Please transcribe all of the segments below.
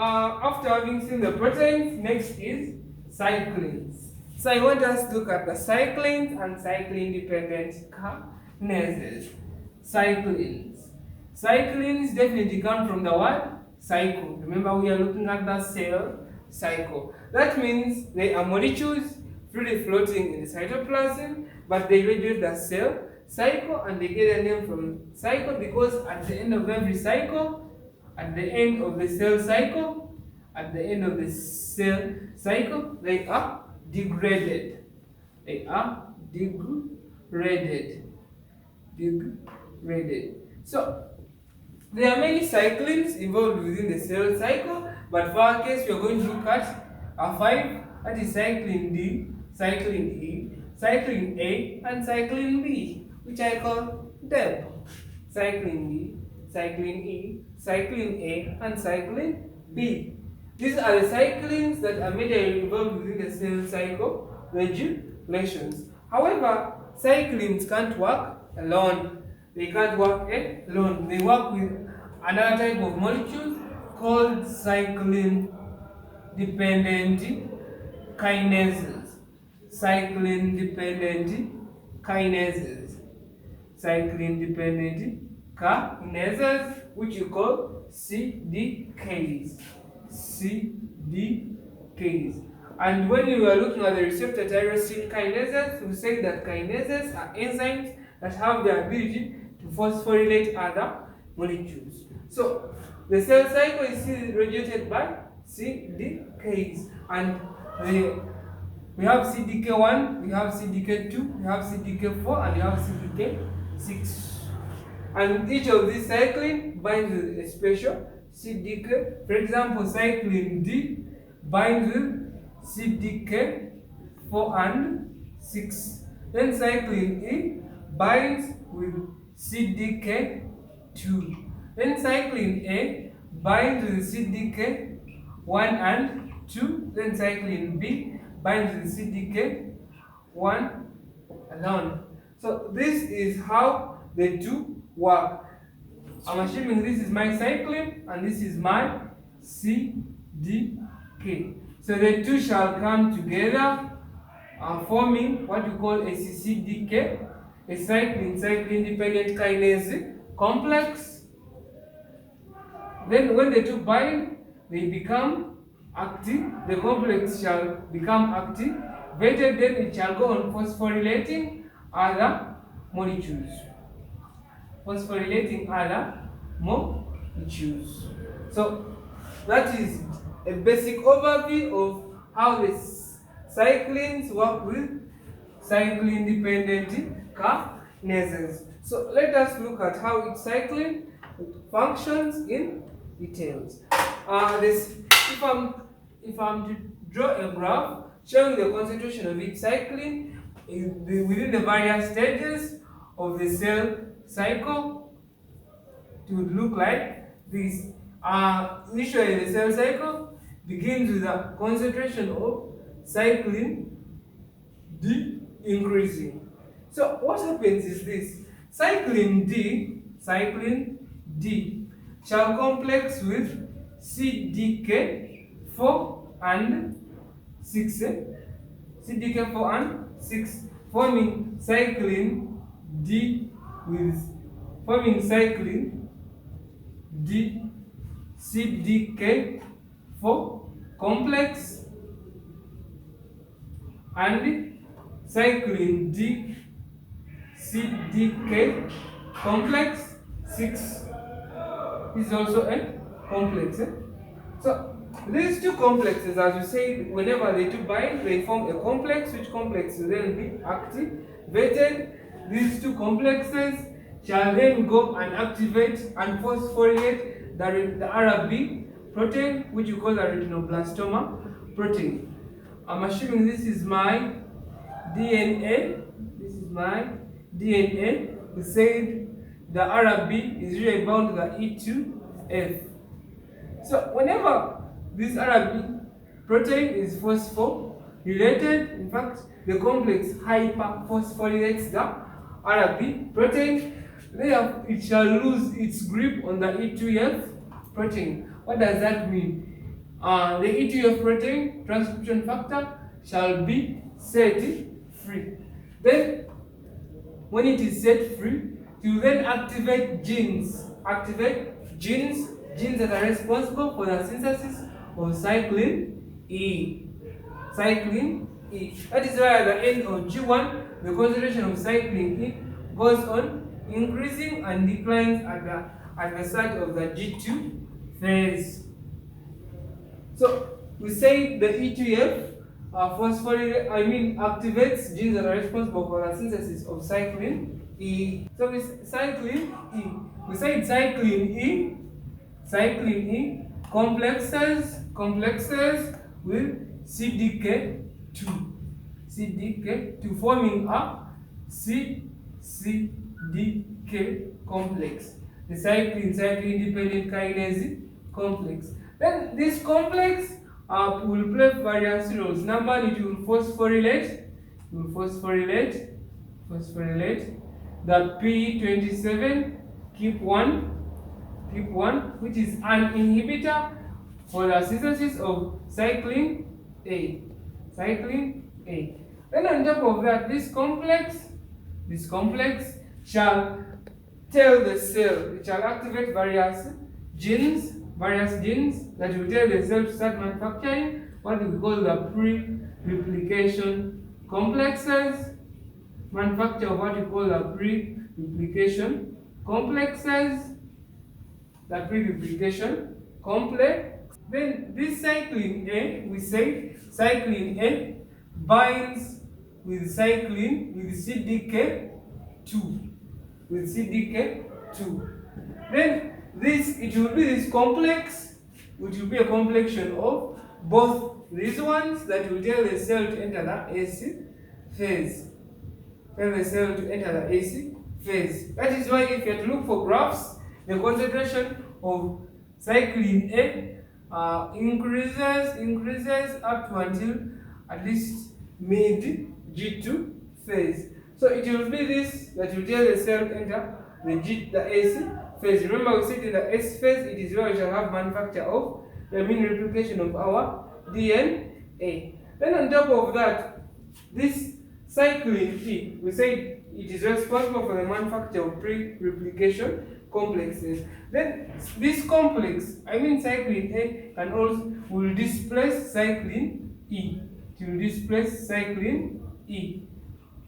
after having seen the proteins, next is cyclins. So I want us to look at the cyclins and cyclin-dependent kinases. Cyclins. Cyclins definitely come from the word cycle. Remember, we are looking at the cell cycle. That means they are molecules freely floating in the cytoplasm, but they regulate the cell cycle, and they get a name from cycle because at the end of every cycle, at the end of the cell cycle, at the end of the cell cycle, they are degraded. They are degraded. So there are many cyclins involved within the cell cycle, but for our case, we are going to look at five. That is cyclin D, cyclin E, cyclin A, and cyclin B, which I call DEB. Cyclin D, cyclin E, cyclin A, and cyclin B. These are the cyclins that are majorly involved within the cell cycle regulations. However, cyclins can't work alone. They can't work alone. They work with another type of molecule called cyclin-dependent kinases. Cyclin-dependent kinases. Cyclin-dependent kinases, which you call CDKs. CDKs. And when you are looking at the receptor tyrosine kinases, we say that kinases are enzymes that have the ability to phosphorylate other molecules. So the cell cycle is regulated by CDKs, and we have CDK1, we have CDK2, we have CDK4, and we have CDK6. And each of these cyclin binds with a special CDK. For example, cyclin D binds with CDK4 and 6. Then cyclin E binds with CDK2. Then cyclin A binds with CDK1 and 2. Then cyclin B binds with CDK1 alone. So this is how the two work. I'm assuming this is my cyclin and this is my CDK. So the two shall come together, forming what we call a CCDK, a cyclin-dependent kinase complex. Then when the two bind, they become active. The complex shall become activated, then it shall go on phosphorylating other molecules. Phosphorylating other molecules. So that is a basic overview of how the cyclins work with cyclin-dependent kinases. So let us look at how each cyclin functions in details. If I'm to draw a graph showing the concentration of each cyclin within the various stages of the cell cycle, it would look like this. Usually the cell cycle begins with a concentration of cyclin D increasing. So what happens is this: cyclin D shall complex with CDK4 and 6. CDK4 and 6, forming cyclin D CDK4 complex and cyclin D CDK complex 6. This is also a complex. So these two complexes, as you said, whenever they two bind, they form a complex, which complex will then be activated. These two complexes shall then go and activate and phosphorylate the RB protein, which you call the retinoblastoma protein. I'm assuming this is my DNA. This is my DNA. We said the RB is usually bound to the E2F. So whenever this RB protein is phosphorylated, in fact, the complex hyperphosphorylates the RB protein, it shall lose its grip on the E2F protein. What does that mean? the E2F protein transcription factor shall be set free. Then, when it is set free, you then activate genes. Genes that are responsible for the synthesis of cyclin E. Cyclin E. That is why at the end of G1, the concentration of cyclin E goes on increasing and declines at the start of the G2 phase. So we say the E2F activates genes that are responsible for the synthesis of cyclin E. So we cyclin E. We say cyclin E complexes with CDK2 forming a CDK complex. The cyclin dependent kinase complex. Then this complex will play various roles. Number one, it will phosphorylate the P27 keep one, which is an inhibitor for the synthesis of cyclin A. Then on top of that, this complex shall tell the cell, it shall activate various genes that will tell the cell to start manufacturing what we call the pre-replication complexes. Manufacture of what we call the pre-replication complexes. The pre-replication complex. Then this cyclin A, we say cyclin A binds with cyclin with CDK2. Then it will be this complex, which will be a complexion of both these ones that will tell the cell to enter the AC phase. That is why if you have to look for graphs, the concentration of cyclin A increases up to until at least mid G2 phase. So it will be this that will tell the cell to enter the AC phase. Remember, we said in the S phase, it is where we shall have manufacture of the mean replication of our DNA. Then on top of that, this cyclin E, we say it is responsible for the manufacture of pre-replication complexes. Then this complex, cyclin A, will displace cyclin E. It will displace cyclin E,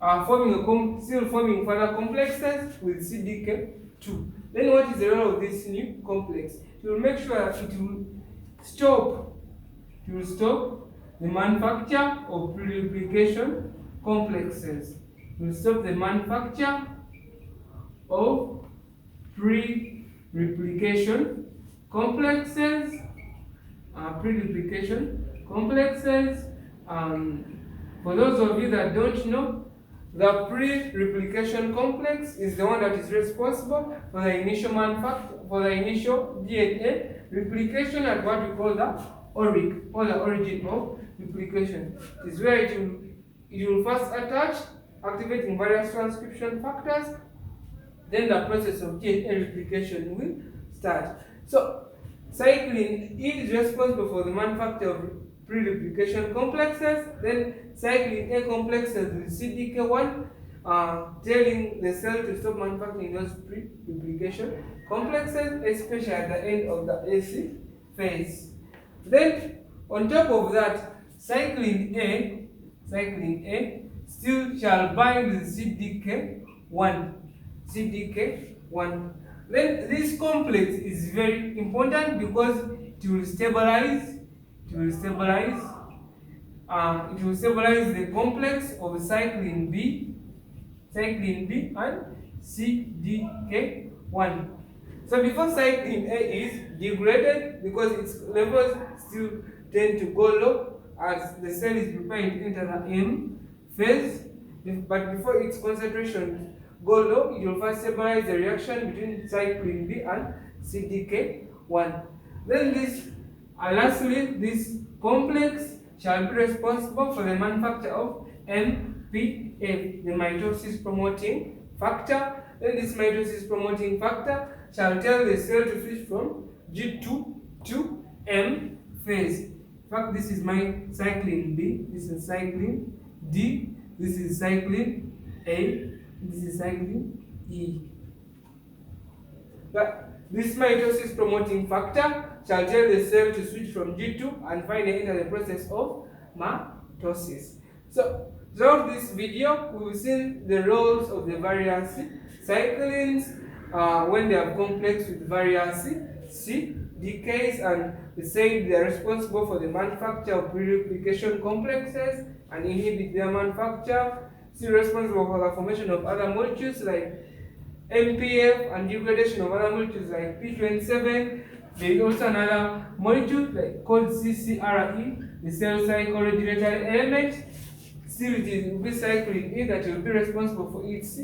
still forming further complexes with CDK2. Then what is the role of this new complex? It will make sure that it will stop the manufacture of pre-replication complexes. It will stop the manufacture of pre-replication complexes. For those of you that don't know, the pre-replication complex is the one that is responsible for the initial DNA replication at what we call the ORIC, or the origin of replication. It is where it will first attach, activating various transcription factors. Then the process of DNA replication will start. So cyclin E is responsible for the manufacture of pre-replication complexes. Then cyclin A complexes with CDK1, telling the cell to stop manufacturing those pre-replication complexes, especially at the end of the AC phase. Then on top of that, cyclin A still shall bind with CDK1. Then this complex is very important because it will stabilize the complex of cyclin B and CDK1. So before cyclin A is degraded, because its levels still tend to go low as the cell is preparing to enter the M phase, but before its concentration go low, it will first stabilize the reaction between cyclin B and CDK1. Then lastly, this complex shall be responsible for the manufacture of MPF, the mitosis promoting factor. Then this mitosis promoting factor shall tell the cell to switch from G2 to M phase. In fact, this is my cyclin B, this is cyclin D, this is cyclin A, this is cyclin E. This mitosis promoting factor shall tell the cell to switch from G2 and finally enter the process of mitosis. So, throughout this video, we will see the roles of the various cyclins when they are complex with various decays, and we say they are responsible for the manufacture of pre-replication complexes and inhibit their manufacture. C, responsible for the formation of other molecules like MPF and degradation of other molecules like P27. There is also another molecule called CCRE, the cell cycle regulatory element. Still, it will be cyclin E that will be responsible for its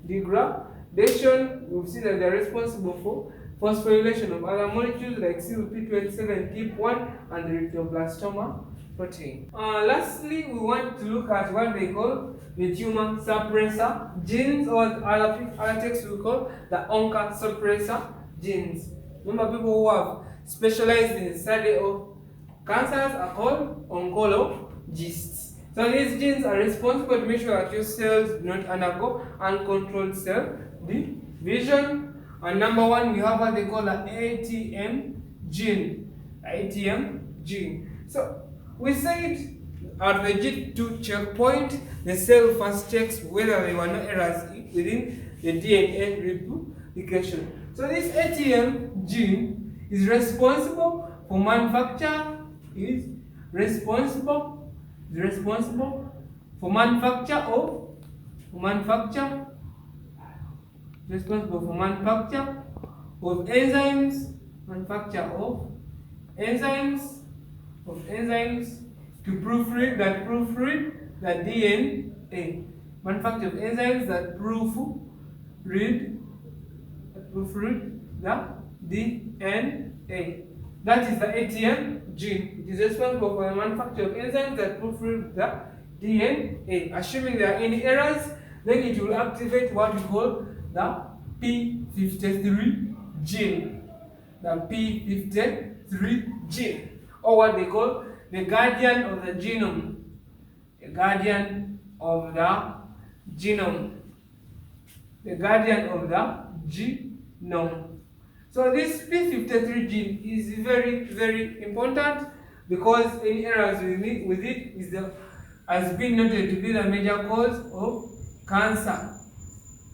degradation. We'll see that they are responsible for phosphorylation of other molecules like COP27 type 1 and the retinoblastoma protein. Lastly, we want to look at what they call the tumor suppressor genes, or other texts we call the onca suppressor genes. Remember, people who have specialized in the study of cancers are called oncologists. So these genes are responsible to make sure that your cells do not undergo uncontrolled cell division. And number one, we have what they call the ATM gene. ATM gene. So we said at the G2 checkpoint, the cell first checks whether there were no errors within the DNA replication. So this ATM gene is responsible for manufacture, of enzymes, to proofread the DNA. Manufacture of enzymes that proofread the DNA. That is the ATM gene. It is responsible for the manufacture of enzymes that proofread the DNA. Assuming there are any errors, then it will activate what we call the P53 gene. The P53 gene, or what they call the guardian of the genome. The guardian of the genome. The guardian of the genome. So this P53 gene is very, very important because any errors with it has been noted to be the major cause of cancer.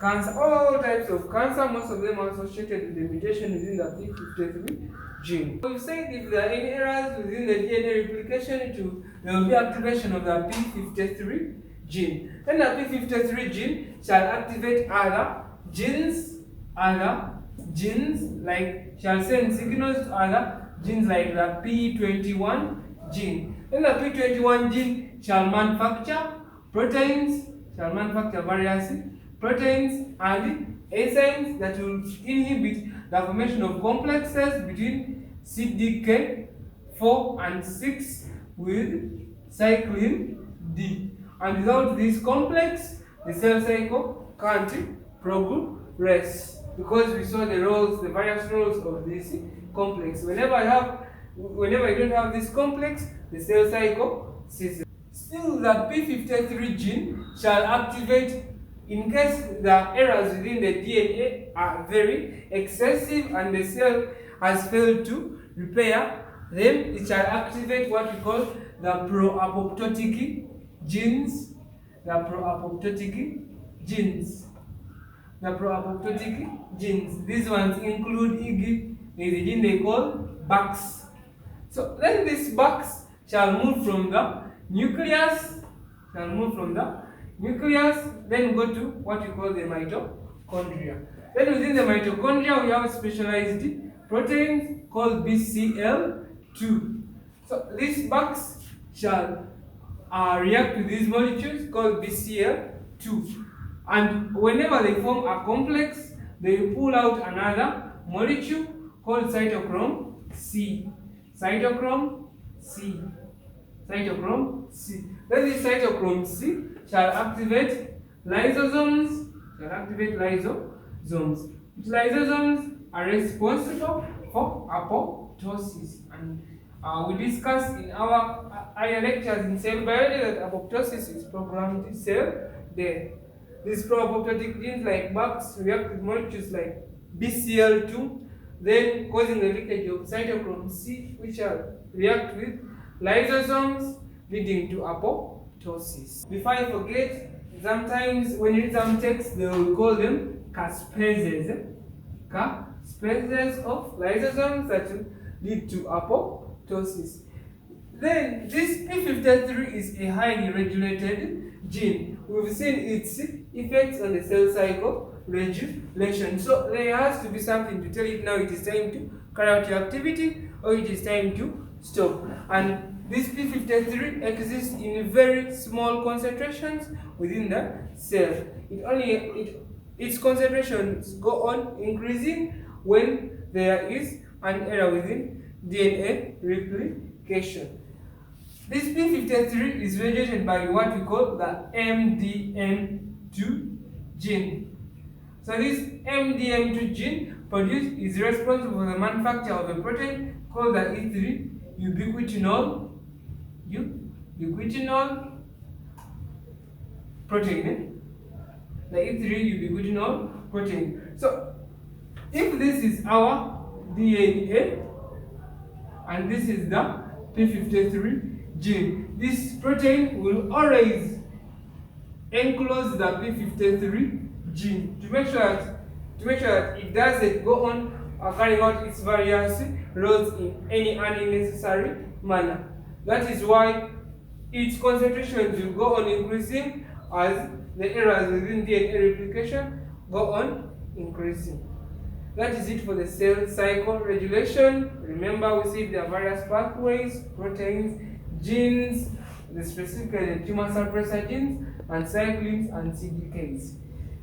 All types of cancer, most of them are associated with the mutation within the P53 gene. We've said if there are any errors within the DNA replication, there will be activation of the P53 gene. Then the P53 gene shall activate other genes like shall send signals to other genes like the P21 gene. Then the P21 gene shall manufacture proteins, various proteins and enzymes that will inhibit the formation of complexes between CDK4 and 6 with cyclin D. And without this complex, the cell cycle can't progress, because we saw the various roles of this complex. Whenever you don't have this complex, the cell cycle ceases. Still, the P53 gene shall activate in case the errors within the DNA are very excessive and the cell has failed to repair them. It shall activate what we call the pro-apoptotic genes. These ones include Ig, there is a gene they call Bax. So then this Bax shall move from the nucleus, then go to what we call the mitochondria. Then within the mitochondria, we have specialized proteins called BCL2. So this Bax shall react to these molecules called BCL2. And whenever they form a complex, they pull out another molecule called cytochrome C. Cytochrome C. Then this cytochrome C shall activate lysosomes. Lysosomes are responsible for apoptosis, and We discussed in our earlier lectures in cell biology that apoptosis is programmed cell death. These pro-apoptotic genes like BAX react with molecules like BCL2, then causing the leakage of cytochrome C, which react with lysosomes, leading to apoptosis. Before I forget, sometimes when you read some text, they will call them caspases. Caspases of lysosomes that lead to apoptosis. Then this P53 is a highly regulated gene. We've seen its effects on the cell cycle regulation. So there has to be something to tell it now it is time to carry out your activity or it is time to stop. And this P53 exists in very small concentrations within the cell. Its concentrations go on increasing when there is an error within DNA replication. This P53 is regulated by what we call the MDM2 gene. So this MDM2 gene is responsible for the manufacture of a protein called the E3 ubiquitinol protein. The E3 ubiquitinol protein. So if this is our DNA and this is the P53 gene, this protein will always enclose the P53 gene to make sure that it doesn't go on carrying out its various roles in any unnecessary manner. That is why its concentrations will go on increasing as the errors within DNA replication go on increasing. That is it for the cell cycle regulation. Remember, we see there are various pathways, proteins, genes, specifically tumor suppressor genes, and cyclins and CDKs.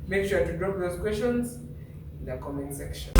Make sure to drop those questions in the comment section.